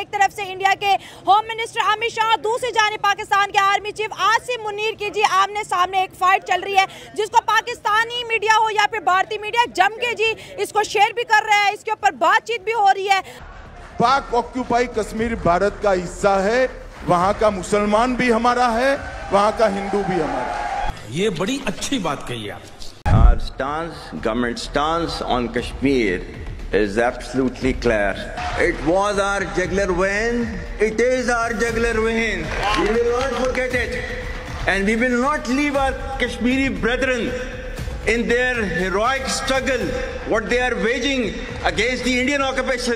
एक तरफ से इंडिया के होम मिनिस्टर अमित शाह, दूसरी जानिब पाकिस्तान के आर्मी चीफ आसिम मुनीर की जी आमने सामने एक फाइट चल रही है, जिसको पाकिस्तानी मीडिया हो या फिर भारतीय मीडिया जम के जी इसको शेयर भी कर रहा है, इसके ऊपर बातचीत भी हो रही है। पाक ऑक्यूपाई कश्मीर भारत का हिस्सा है, वहाँ का मुसलमान भी हमारा है, वहाँ का हिंदू भी हमारा है। ये बड़ी अच्छी बात कही आप। Our stance, government stance on Kashmir is absolutely clear. It was our jugular vein. It is our jugular vein. We will not forget it, and we will not leave our Kashmiri brethren in their heroic struggle, what they are waging against the Indian occupation.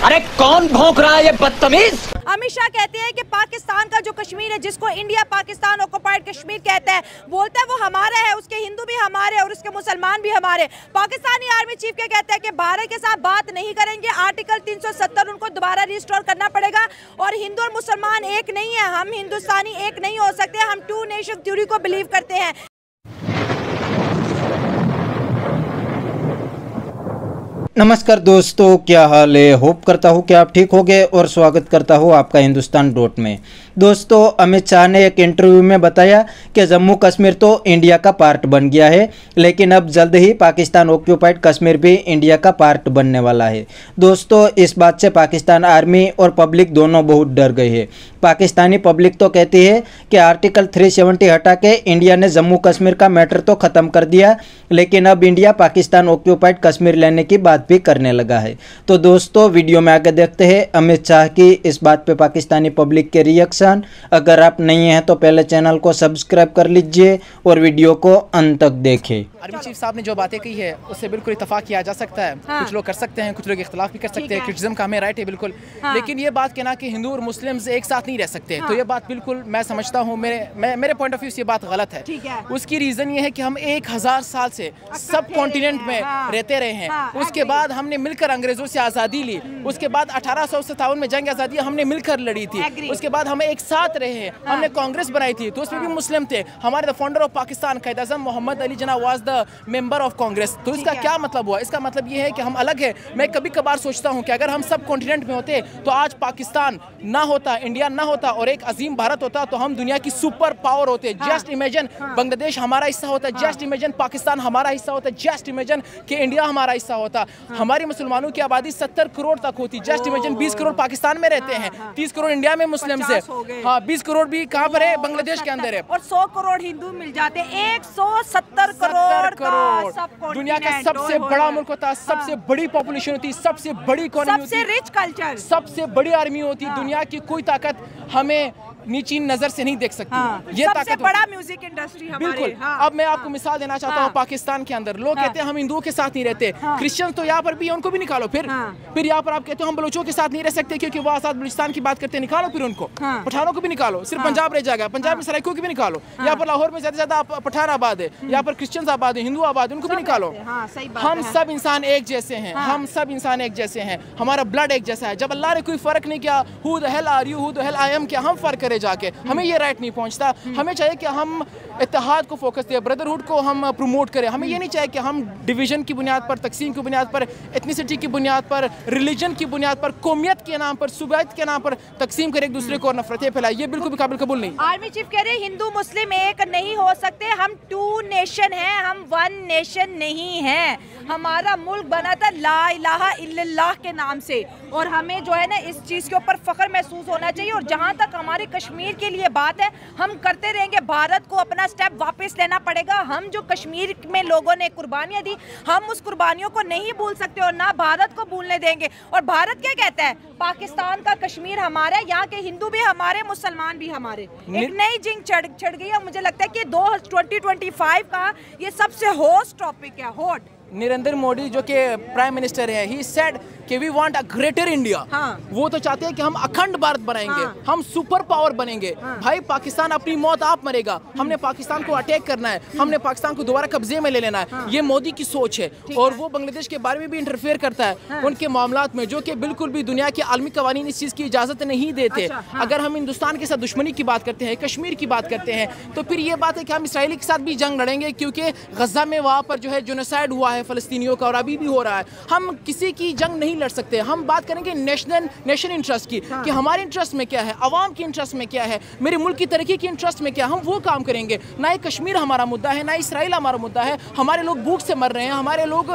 अरे कौन भौंक रहा है ये बदतमीज? अमित शाह कहते हैं कि पाकिस्तान का जो कश्मीर है, जिसको इंडिया पाकिस्तान ऑक्युपाइड कश्मीर कहता है, बोलता है वो हमारा है, उसके हिंदू भी हमारे और उसके मुसलमान भी हमारे। पाकिस्तानी आर्मी चीफ के कहता है कि भारत के साथ बात नहीं करेंगे, आर्टिकल 370 उनको दोबारा रिस्टोर करना पड़ेगा और हिंदू और मुसलमान एक नहीं है, हम हिंदुस्तानी एक नहीं हो सकते, हम टू नेशन थ्योरी को बिलीव करते हैं। नमस्कार दोस्तों, क्या हाल है? होप करता हूँ कि आप ठीक होंगे और स्वागत करता हूँ आपका हिंदुस्तान डॉट में। दोस्तों, अमित शाह ने एक इंटरव्यू में बताया कि जम्मू कश्मीर तो इंडिया का पार्ट बन गया है, लेकिन अब जल्द ही पाकिस्तान ऑक्यूपाइड कश्मीर भी इंडिया का पार्ट बनने वाला है। दोस्तों, इस बात से पाकिस्तान आर्मी और पब्लिक दोनों बहुत डर गई है। पाकिस्तानी पब्लिक तो कहती है कि आर्टिकल 370 हटा के इंडिया ने जम्मू कश्मीर का मैटर तो ख़त्म कर दिया, लेकिन अब इंडिया पाकिस्तान ऑक्यूपाइड कश्मीर लेने की बात भी करने लगा है। तो दोस्तों, वीडियो में आगे देखते हैं अमित शाह की इस बात पे पाकिस्तानी पब्लिक के रिएक्शन। अगर आप नहीं हैं तो पहले चैनल को सब्सक्राइब कर लीजिए और वीडियो को अंत तक देखें। आर्मी चीफ साहब ने जो बातें कही है उससे बिल्कुल इत्तेफाक किया जा सकता है। हाँ। कुछ लोग कर सकते हैं, कुछ लोग इख्तलाफ भी कर सकते हैं, क्रिटिसिज्म का हमें राइट है बिल्कुल। हाँ। लेकिन ये बात कहना कि हिंदू और मुस्लिम्स एक साथ नहीं रह सकते, हाँ। तो ये बात बिल्कुल मैं समझता हूँ, मेरे पॉइंट ऑफ व्यू से ये बात गलत है। उसकी रीज़न ये है कि हम 1000 साल से सब कॉन्टिनेंट में रहते रहे हैं। उसके बाद हमने मिलकर अंग्रेजों से आज़ादी ली, उसके बाद 1857 में जंग आज़ादी हमने मिलकर लड़ी थी, उसके बाद हमें एक साथ रहे हैं, हमने कांग्रेस बनाई थी तो उसमें भी मुस्लिम थे। हमारे the founder of Pakistan Quaid Azam Mohammad Ali Jinnah was the member of Congress. तो इसका क्या मतलब हुआ? इसका मतलब ये है कि हम अलग है। मैं कभी कभार सोचता हूँ कि अगर हम सब कॉन्टिनेंट में होते तो आज पाकिस्तान ना होता, इंडिया ना होता और एक अजीम भारत होता, तो हम दुनिया की सुपर पावर होते। जस्ट इमेजिन बांग्लादेश हमारा हिस्सा होता, जस्ट इमेजिन पाकिस्तान हमारा हिस्सा होता, जस्ट इमेजिन कि इंडिया हमारा हिस्सा होता। हमारी मुसलमानों की आबादी 70 करोड़ तक होती। जस्ट इमेजिन 20 करोड़ पाकिस्तान में रहते हैं, 30 करोड़ इंडिया में मुस्लिम से, हाँ 20 करोड़ भी कहाँ पर है? बांग्लादेश के अंदर है, और 100 करोड़ हिंदू मिल जाते, 170 करोड़। दुनिया का सबसे बड़ा मुल्क होता, सबसे बड़ी पॉपुलेशन होती, सबसे बड़ी इकोनॉमी होती, सबसे रिच कल्चर, सबसे बड़ी आर्मी होती। दुनिया की कोई ताकत हमें नीची नजर से नहीं देख सकती। हाँ, ये सबसे बड़ा म्यूजिक इंडस्ट्री हमारे। बिल्कुल। हाँ, अब मैं आपको मिसाल देना चाहता हूँ। पाकिस्तान के अंदर लोग कहते हैं हम हिंदुओं के साथ नहीं रहते, क्रिश्चियंस तो यहाँ पर भी, उनको भी निकालो। फिर यहाँ पर आप कहते हो हम बलोचों के साथ नहीं रह सकते क्योंकि वो आजाद बलूचिस्तान की बात करते हैं, निकालो फिर उनको। पठानों को भी निकालो, सिर्फ पंजाब रह जाएगा, पंजाब में सराइकों को भी निकालो। यहाँ पर लाहौर में ज्यादा से ज्यादा पठान आबाद है, यहाँ पर क्रिश्चियंस आबाद है, हिंदू आबाद है, उनको भी निकालो। हम सब इंसान एक जैसे हैं, हम सब इंसान एक जैसे हैं, हमारा ब्लड एक जैसा है। जब अल्लाह ने कोई फर्क नहीं किया, who the hell are you, who the hell I am, क्या हम फर्क करे जाके? हमें ये राइट नहीं पहुंचता। हमें चाहिए कि हम इत्तेहाद को फोकस दें, ब्रदरहुड को हम प्रमोट करें। हमें ये नहीं चाहिए कि हम डिवीजन की बुनियाद पर, तकसीम की बुनियाद पर, एथनिसिटी की बुनियाद पर, रिलीजन की बुनियाद पर, कौमियत के नाम पर, सूबायत के नाम पर तकसीम करें, एक दूसरे को नफरतें फैलाएं। ये बिल्कुल भी काबिल कबूल नहीं। आर्मी चीफ कह रहे हैं हिंदू मुस्लिम एक नहीं हो सकते, हम टू नेशन हैं, हम वन नेशन नहीं हैं। हमारा मुल्क बना था ला इलाहा इल्लल्लाह के नाम से, और हमें जो है ना इस चीज़ के ऊपर फख्र महसूस होना चाहिए। और जहाँ तक हमारे कश्मीर के लिए बात है, हम करते रहेंगे। भारत को अपना स्टेप वापस लेना पड़ेगा। हम जो कश्मीर में लोगों ने कुर्बानियाँ दी, हम उस कुर्बानियों को नहीं भूल सकते और ना भारत को भूलने देंगे। और भारत क्या कहता है? पाकिस्तान का कश्मीर हमारा है, यहाँ के हिंदू भी हमारे, मुसलमान भी हमारे। एक नई जिंग चढ़ गई है। मुझे लगता है कि 2025 का ये सबसे हॉट टॉपिक है, हॉट। नरेंद्र मोदी जो कि प्राइम मिनिस्टर है, ही सेड कि we want a greater India. वो तो चाहते हैं कि हम अखंड भारत बनाएंगे, हम सुपर पावर बनेंगे। भाई पाकिस्तान अपनी मौत आप मरेगा, हमने पाकिस्तान को अटैक करना है, हमने पाकिस्तान को दोबारा कब्जे में ले लेना है। ये मोदी की सोच है। और वो बांग्लादेश के बारे में भी इंटरफेयर करता है उनके मामलात में, जो कि बिल्कुल भी दुनिया के आलमी कवानीन इस चीज़ की इजाज़त नहीं देते। अगर हम हिंदुस्तान के साथ दुश्मनी की बात करते हैं, कश्मीर की बात करते हैं, तो फिर ये बात है कि हम इसराइली के साथ भी जंग लड़ेंगे, क्योंकि गजा में वहाँ पर जो है जेनोसाइड हुआ है फ़लस्तीनियों का, और अभी भी हो रहा है। हम किसी की जंग नहीं लड़ सकते। हम बात करेंगे नेशन इंटरेस्ट की, कि हमारे इंटरेस्ट में क्या है, अवाम की इंटरेस्ट में क्या है, मेरे मुल्क की तरक्की की इंटरेस्ट में क्या, हम वो काम करेंगे। ना ही कश्मीर हमारा मुद्दा है, ना इसराइल हमारा मुद्दा है। हमारे लोग भूख से मर रहे हैं, हमारे लोग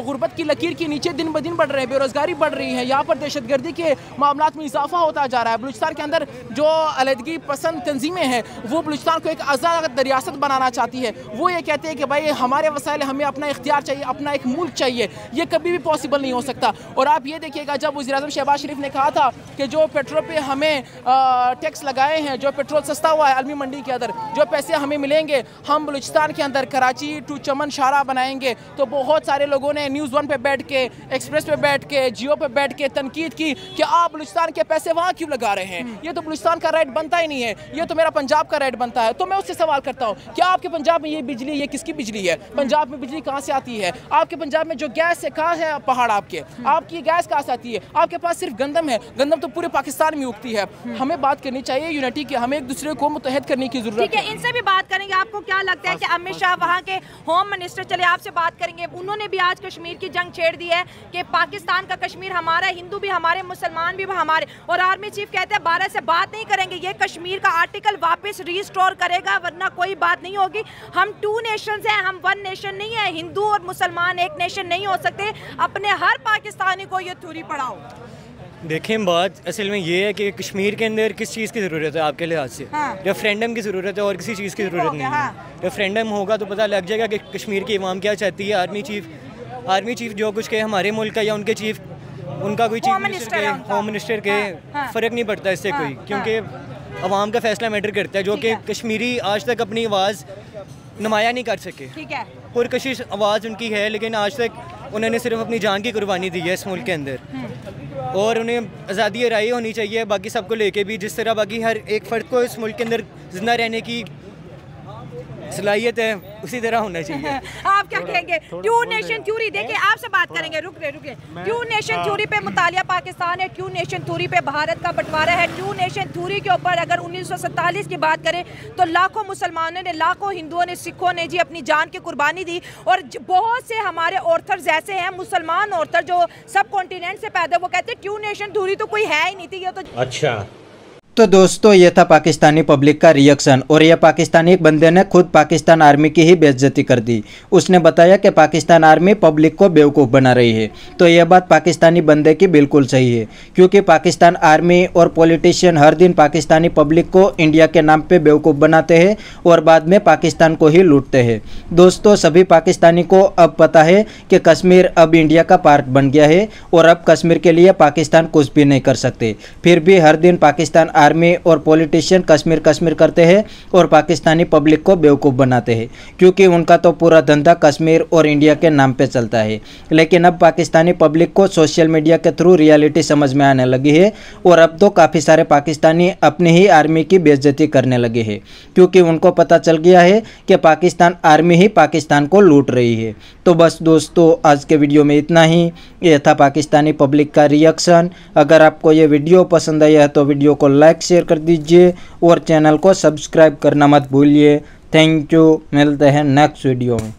गुर्बत की लकीर के नीचे दिन ब दिन बढ़ रहे हैं, बेरोजगारी बढ़ रही है, यहाँ पर दहशतगर्दी के मामलात में इजाफा होता जा रहा है। बलूचिस्तान के अंदर जो अलहदगी पसंद तंजीमें हैं वो बलूचिस्तान को एक आज़ाद रियासत बनाना चाहती है। वो ये कहते हैं कि भाई हमारे वसाइल, हमें अपना इख्तियार चाहिए, अपना एक मुल्क चाहिए। ये कभी भी पॉसिबल नहीं हो सकता। और आप ये देखिएगा, जब वज़ीर-ए-आज़म शहबाज शरीफ ने कहा था कि जो पेट्रोल पे हमें टैक्स लगाए हैं, जो पेट्रोल सस्ता हुआ है अलमी मंडी के अंदर, जो पैसे हमें मिलेंगे हम बलूचिस्तान के अंदर कराची टू चमन शाहरा बनाएंगे, तो बहुत सारे लोगों ने न्यूज़ 1 पे बैठ के, एक्सप्रेस पे बैठ के, जियो पे बैठ के तनकीद की कि आप बलूचिस्तान के पैसे वहाँ क्यों लगा रहे हैं, ये तो बलूचिस्तान का राइट बनता ही नहीं है, ये तो मेरा पंजाब का राइट बनता है। तो मैं उससे सवाल करता हूँ, क्या आपके पंजाब में ये बिजली, ये किसकी बिजली है? पंजाब में बिजली कहाँ से आती है? आपके पंजाब में जो गैस है, कहाँ है पहाड़ आपकी गैस कहाँ से आती है? आपके पास सिर्फ गंदम है, गंदम तो पूरे पाकिस्तान में उगती है। हमें बात करनी चाहिए यूनिटी की, हमें एक दूसरे को मुत्तहद करने की जरूरत है। इनसे भी बात करेंगे। आपको क्या लगता है कि अमित शाह वहाँ के होम मिनिस्टर, चले आपसे बात करेंगे, उन्होंने भी आज कश्मीर की जंग छेड़ दी है कि पाकिस्तान का कश्मीर हमारा, हिंदू भी हमारे, मुसलमान भी हमारे, और आर्मी चीफ कहते हैं भारत से बात नहीं करेंगे, ये कश्मीर का आर्टिकल वापस रिस्टोर करेगा वरना कोई बात नहीं होगी। हम 2 नेशंस हैं, हम 1 नेशन नहीं है। हिंदू और मुसलमान एक नेशन नहीं हो सकते। अपने हर पाकिस्तानी को ये थ्योरी पढ़ाओ। देखें, बात असल में ये है कि कश्मीर के अंदर किस चीज़ की ज़रूरत है आपके लिहाज से? रेफरेंडम की ज़रूरत है और किसी चीज़ की ज़रूरत नहीं है। रेफरेंडम होगा तो पता लग जाएगा कि कश्मीर की अवाम क्या चाहती है। आर्मी चीफ जो कुछ कहे हमारे मुल्क का, या उनके चीफ, उनका कोई चीफ मिनिस्टर के, होम मिनिस्टर के, फ़र्क नहीं पड़ता इससे कोई, क्योंकि अवाम का फैसला मैटर करता है, जो कि कश्मीरी आज तक अपनी आवाज़ नुमाया नहीं कर सके। ठीक है, पुरकशिश आवाज़ उनकी है, लेकिन आज तक उन्होंने सिर्फ अपनी जान की कुर्बानी दी है इस मुल्क के अंदर। और उन्हें आज़ादी राय होनी चाहिए बाकी सबको लेके भी, जिस तरह बाकी हर एक फ़र्द को इस मुल्क के अंदर जिंदा रहने की सलाहियत है, उसी तरह होना चाहिए। आप क्या कहेंगे? 2 नेशन थ्योरी, देखिए आपसे बात करेंगे, रुके 2 नेशन थ्योरी पे मुतालिया पाकिस्तान है, 2 नेशन थ्योरी पे भारत का बंटवारा है। 2 नेशन थ्योरी के ऊपर अगर 1947 की बात करें तो लाखों मुसलमानों ने, लाखों हिंदुओं ने, सिखों ने जी अपनी जान की कुर्बानी दी, और बहुत से हमारे ऑर्थर्स ऐसे हैं, मुसलमान ऑर्थर जो सब कॉन्टिनेंट से पैदा, वो कहते हैं 2 नेशन थ्योरी तो कोई है ही नहीं थी, ये तो अच्छा। तो दोस्तों, ये था पाकिस्तानी पब्लिक का रिएक्शन, और यह पाकिस्तानी एक बंदे ने खुद पाकिस्तान आर्मी की ही बेइज्जती कर दी। उसने बताया कि पाकिस्तान आर्मी पब्लिक को बेवकूफ़ बना रही है। तो यह बात पाकिस्तानी बंदे की बिल्कुल सही है, क्योंकि पाकिस्तान आर्मी और पॉलिटिशियन हर दिन पाकिस्तानी पब्लिक को इंडिया के नाम पे बेवकूफ़ बनाते हैं और बाद में पाकिस्तान को ही लूटते हैं। दोस्तों, सभी पाकिस्तानी को अब पता है कि कश्मीर अब इंडिया का पार्ट बन गया है, और अब कश्मीर के लिए पाकिस्तान कुछ भी नहीं कर सकते। फिर भी हर दिन पाकिस्तान आर्मी और पॉलिटिशियन कश्मीर करते हैं और पाकिस्तानी पब्लिक को बेवकूफ़ बनाते हैं, क्योंकि उनका तो पूरा धंधा कश्मीर और इंडिया के नाम पे चलता है। लेकिन अब पाकिस्तानी पब्लिक को सोशल मीडिया के थ्रू रियलिटी समझ में आने लगी है, और अब तो काफ़ी सारे पाकिस्तानी अपनी ही आर्मी की बेइज्जती करने लगे हैं, क्योंकि उनको पता चल गया है कि पाकिस्तान आर्मी ही पाकिस्तान को लूट रही है। तो बस दोस्तों, आज के वीडियो में इतना ही। यह था पाकिस्तानी पब्लिक का रिएक्शन। अगर आपको ये वीडियो पसंद आया है तो वीडियो को लाइक शेयर कर दीजिए और चैनल को सब्सक्राइब करना मत भूलिए। थैंक यू, मिलते हैं नेक्स्ट वीडियो में।